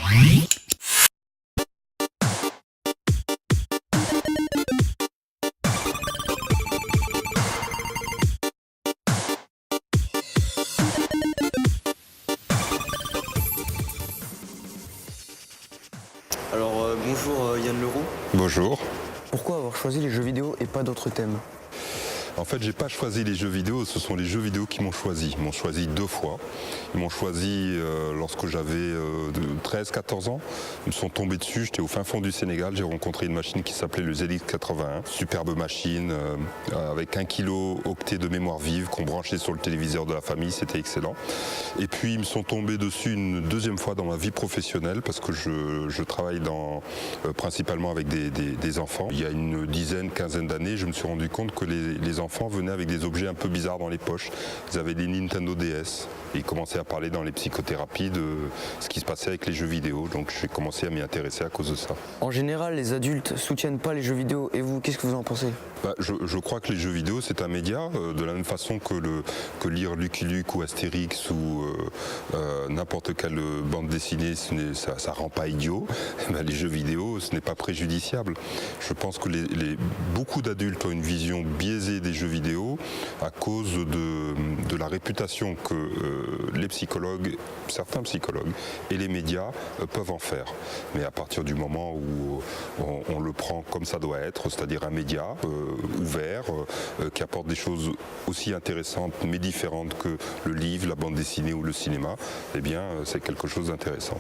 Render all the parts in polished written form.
Alors bonjour Yann Leroux. Bonjour. Pourquoi avoir choisi les jeux vidéo et pas d'autres thèmes? En fait, j'ai pas choisi les jeux vidéo, ce sont les jeux vidéo qui m'ont choisi. Ils m'ont choisi 2 fois. Ils m'ont choisi lorsque j'avais 13-14 ans. Ils me sont tombés dessus, j'étais au fin fond du Sénégal, j'ai rencontré une machine qui s'appelait le ZX81. Superbe machine avec 1 kilo octet de mémoire vive qu'on branchait sur le téléviseur de la famille, c'était excellent. Et puis ils me sont tombés dessus une 2e fois dans ma vie professionnelle parce que je travaille principalement avec des enfants. Il y a une dizaine, quinzaine d'années, je me suis rendu compte que les enfants venaient avec des objets un peu bizarres dans les poches. Ils avaient des Nintendo DS et ils commençaient à parler dans les psychothérapies de ce qui se passait avec les jeux vidéo. Donc j'ai commencé à m'y intéresser à cause de ça. En général, les adultes soutiennent pas les jeux vidéo. Et vous, qu'est-ce que vous en pensez? Je crois que les jeux vidéo c'est un média, de la même façon que lire Lucky Luke ou Astérix ou n'importe quelle bande dessinée, ça rend pas idiot. Les jeux vidéo, ce n'est pas préjudiciable. Je pense que beaucoup d'adultes ont une vision biaisée des jeux vidéo à cause de la réputation que les psychologues, certains psychologues et les médias peuvent en faire. Mais à partir du moment où on le prend comme ça doit être, c'est-à-dire un média ouvert, qui apporte des choses aussi intéressantes mais différentes que le livre, la bande dessinée ou le cinéma, eh bien c'est quelque chose d'intéressant.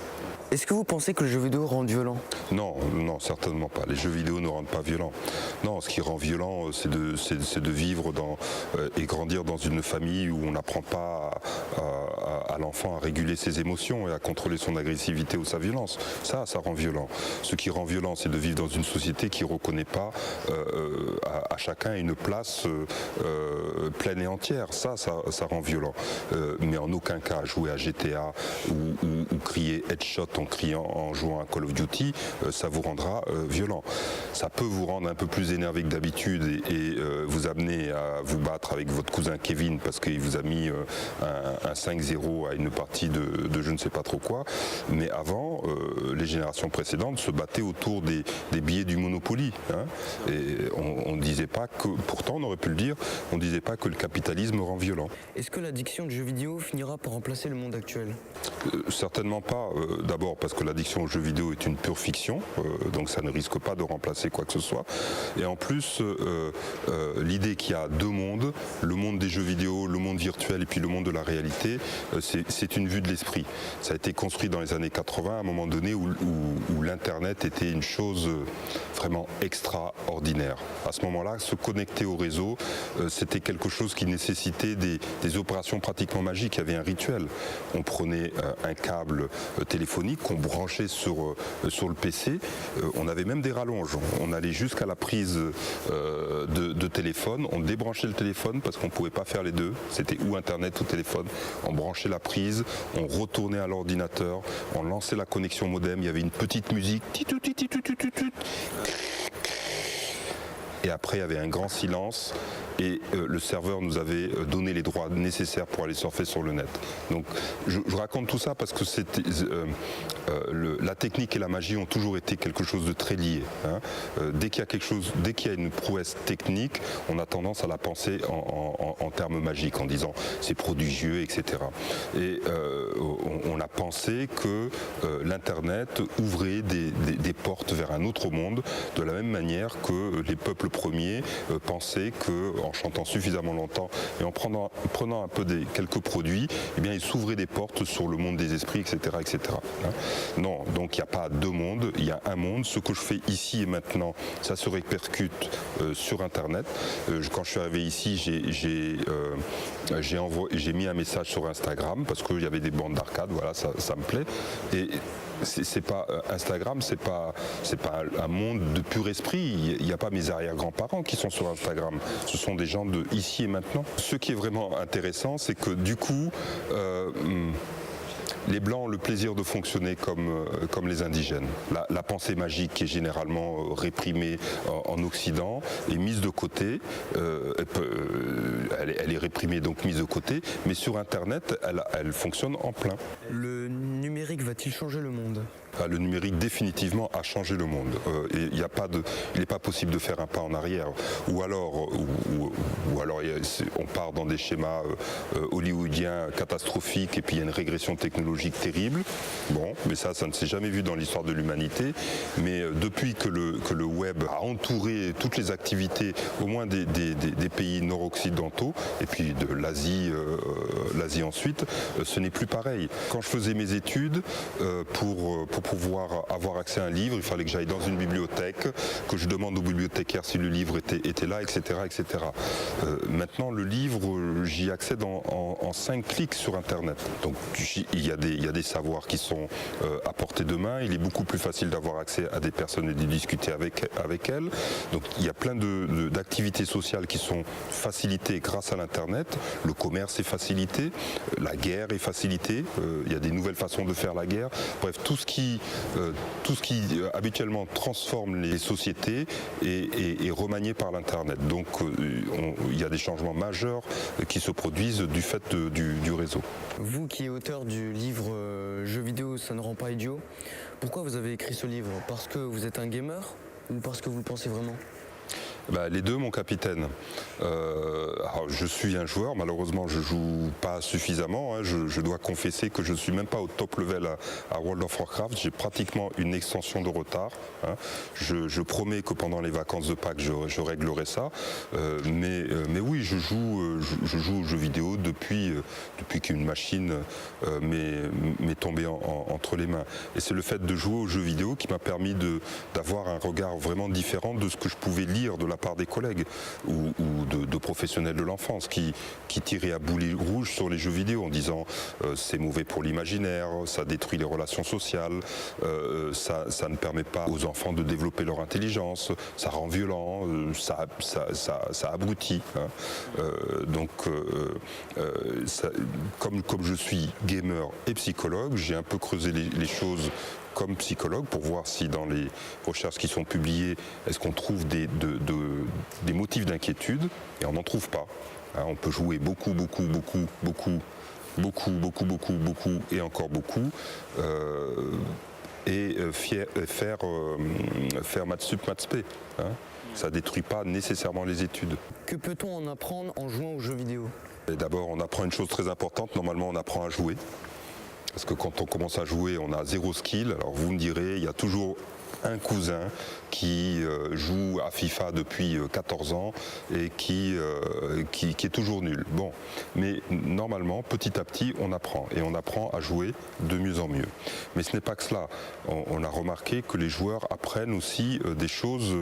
Est-ce que vous pensez que le jeu vidéo rend violent? Non, certainement pas. Les jeux vidéo ne rendent pas violent. Non, ce qui rend violent, c'est de vivre et grandir dans une famille où on n'apprend pas à l'enfant à réguler ses émotions et à contrôler son agressivité ou sa violence. Ça rend violent. Ce qui rend violent, c'est de vivre dans une société qui ne reconnaît pas à chacun une place pleine et entière. Ça rend violent. Mais en aucun cas jouer à GTA ou crier headshot en jouant à Call of Duty, ça vous rendra violent. Ça peut vous rendre un peu plus énervé que d'habitude et vous amener à vous battre avec votre cousin Kevin parce qu'il vous a mis un 5-0 à une partie de je ne sais pas trop quoi. Mais avant, les générations précédentes se battaient autour des billets du Monopoly. Hein, et on ne disait pas que, pourtant on aurait pu le dire, on ne disait pas que le capitalisme rend violent. Est-ce que l'addiction de jeux vidéo finira par remplacer le monde actuel? Certainement pas. D'abord parce que l'addiction aux jeux vidéo est une pure fiction, donc ça ne risque pas de remplacer quoi que ce soit. Et en plus, l'idée qu'il y a 2 mondes, le monde des jeux vidéo, le monde virtuel et puis le monde de la réalité, c'est une vue de l'esprit. Ça a été construit dans les années 80, à un moment donné où l'Internet était une chose vraiment extraordinaire. À ce moment-là, se connecter au réseau, c'était quelque chose qui nécessitait des opérations pratiquement magiques. Il y avait un rituel. On prenait un câble téléphonique qu'on branchait sur le PC. On avait même des rallonges. On allait jusqu'à la prise de téléphone. On débranchait le téléphone parce qu'on ne pouvait pas faire les deux. C'était ou Internet ou téléphone. On branchait la prise, on retournait à l'ordinateur, on lançait la connexion modem. Il y avait une petite musique. Et après, il y avait un grand silence et le serveur nous avait donné les droits nécessaires pour aller surfer sur le net. Donc, je raconte tout ça parce que la technique et la magie ont toujours été quelque chose de très lié. Hein. Dès qu'il y a une prouesse technique, on a tendance à la penser en termes magiques, en disant c'est prodigieux, etc. Et on a pensé que l'Internet ouvrait des portes vers un autre monde, de la même manière que les peuples premiers pensaient qu'en chantant suffisamment longtemps et en prenant un peu quelques produits, eh bien, ils s'ouvraient des portes sur le monde des esprits, etc. etc. Hein. Non, donc il n'y a pas 2 mondes, il y a un monde. Ce que je fais ici et maintenant, ça se répercute sur Internet. Quand je suis arrivé ici, j'ai mis un message sur Instagram parce qu'il y avait des bandes d'arcade, voilà, ça me plaît. Et c'est pas Instagram, c'est pas un monde de pur esprit. Il n'y a pas mes arrière-grands-parents qui sont sur Instagram. Ce sont des gens de ici et maintenant. Ce qui est vraiment intéressant, c'est que du coup, les Blancs ont le plaisir de fonctionner comme les indigènes. La pensée magique qui est généralement réprimée en Occident est mise de côté, elle est réprimée donc mise de côté, mais sur Internet, elle fonctionne en plein. Le numérique va-t-il changer le monde ? Le numérique définitivement a changé le monde. Et il n'est pas possible de faire un pas en arrière. Ou alors on part dans des schémas hollywoodiens catastrophiques et puis il y a une régression technologique terrible. Bon, mais ça ne s'est jamais vu dans l'histoire de l'humanité. Mais depuis que le web a entouré toutes les activités, au moins des pays nord-occidentaux, et puis de l'Asie ensuite, ce n'est plus pareil. Quand je faisais mes études, pour pouvoir avoir accès à un livre, il fallait que j'aille dans une bibliothèque, que je demande au bibliothécaire si le livre était là, etc. etc. Maintenant, le livre, j'y accède en 5 clics sur Internet. Donc il y a des savoirs qui sont à portée de main. Il est beaucoup plus facile d'avoir accès à des personnes et de discuter avec elles. Donc il y a plein d'activités sociales qui sont facilitées grâce à l'Internet. Le commerce est facilité, la guerre est facilitée. Il y a des nouvelles façons de faire la guerre. Bref, tout ce qui habituellement transforme les sociétés est remanié par l'Internet. Donc il y a des changements majeurs qui se produisent du fait du réseau. Vous qui êtes auteur du livre Jeux vidéo, ça ne rend pas idiot, pourquoi vous avez écrit ce livre? Parce que vous êtes un gamer ou parce que vous le pensez vraiment? Les deux, mon capitaine. Alors, je suis un joueur, malheureusement je joue pas suffisamment. Je dois confesser que je ne suis même pas au top level à World of Warcraft. J'ai pratiquement une extension de retard. Je promets que pendant les vacances de Pâques, je réglerai ça. Mais oui, je joue aux jeux vidéo depuis qu'une machine m'est tombée entre les mains. Et c'est le fait de jouer aux jeux vidéo qui m'a permis d'avoir un regard vraiment différent de ce que je pouvais lire de la part des collègues ou de professionnels de l'enfance qui tiraient à boulet rouge sur les jeux vidéo en disant c'est mauvais pour l'imaginaire, ça détruit les relations sociales, ça ne permet pas aux enfants de développer leur intelligence, ça rend violent, ça abrutit. Comme je suis gamer et psychologue, j'ai un peu creusé les choses comme psychologue pour voir si dans les recherches qui sont publiées, est-ce qu'on trouve des motifs d'inquiétude, et on n'en trouve pas. On peut jouer beaucoup et encore beaucoup faire maths sup, maths spé. Ça ne détruit pas nécessairement les études. Que peut-on en apprendre en jouant aux jeux vidéo? D'abord, on apprend une chose très importante, normalement on apprend à jouer. Parce que quand on commence à jouer, on a 0 skill. Alors vous me direz, il y a toujours un cousin qui joue à FIFA depuis 14 ans et qui est toujours nul. Bon, mais normalement, petit à petit, on apprend. Et on apprend à jouer de mieux en mieux. Mais ce n'est pas que cela. On a remarqué que les joueurs apprennent aussi des choses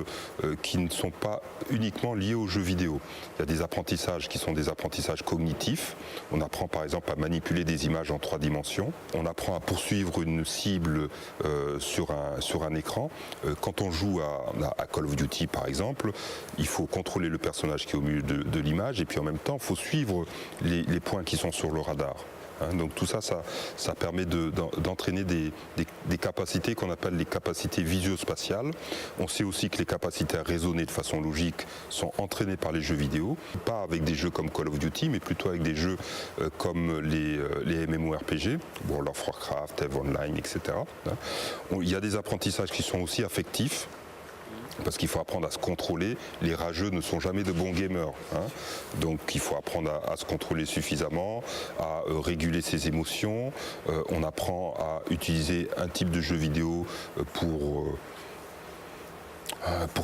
qui ne sont pas uniquement liées aux jeux vidéo. Il y a des apprentissages qui sont des apprentissages cognitifs. On apprend par exemple à manipuler des images en 3 dimensions. On apprend à poursuivre une cible sur un écran. Quand on joue à Call of Duty par exemple, il faut contrôler le personnage qui est au milieu de l'image et puis en même temps il faut suivre les points qui sont sur le radar. Donc tout ça permet d'entraîner des capacités qu'on appelle les capacités visio-spatiales. On sait aussi que les capacités à raisonner de façon logique sont entraînées par les jeux vidéo, pas avec des jeux comme Call of Duty, mais plutôt avec des jeux comme les MMORPG, World of Warcraft, EVE Online, etc. Il y a des apprentissages qui sont aussi affectifs, parce qu'il faut apprendre à se contrôler. Les rageux ne sont jamais de bons gamers. Donc il faut apprendre à se contrôler suffisamment, à réguler ses émotions. On apprend à utiliser un type de jeu vidéo pour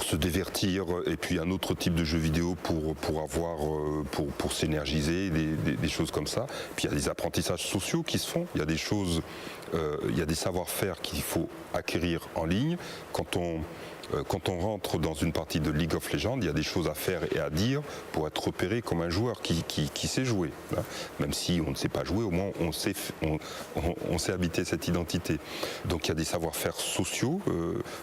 se divertir, et puis un autre type de jeu vidéo pour s'énergiser, des choses comme ça. Puis il y a des apprentissages sociaux qui se font. Il y a des choses, il y a des savoir-faire qu'il faut acquérir en ligne. Quand on rentre dans une partie de League of Legends, il y a des choses à faire et à dire pour être repéré comme un joueur qui sait jouer. Même si on ne sait pas jouer, au moins on sait habiter cette identité. Donc il y a des savoir-faire sociaux.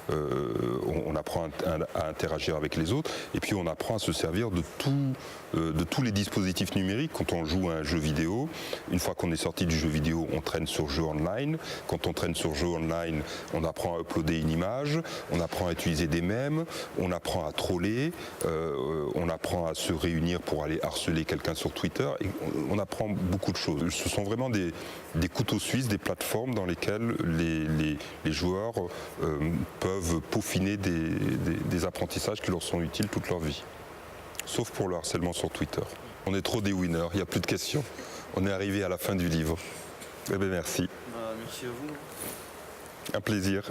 On apprend apprend à interagir avec les autres, et puis on apprend à se servir de tous les dispositifs numériques. Quand on joue à un jeu vidéo, une fois qu'on est sorti du jeu vidéo, on traîne sur jeu online. Quand on traîne sur jeu online, on apprend à uploader une image, on apprend à utiliser des mèmes, on apprend à troller, on apprend à se réunir pour aller harceler quelqu'un sur Twitter, et on apprend beaucoup de choses. Ce sont vraiment des couteaux suisses, des plateformes dans lesquelles les joueurs peuvent peaufiner des apprentissages qui leur sont utiles toute leur vie. Sauf pour le harcèlement sur Twitter. On est trop des winners, il n'y a plus de questions. On est arrivé à la fin du livre. Eh bien, merci. Merci à vous. Un plaisir.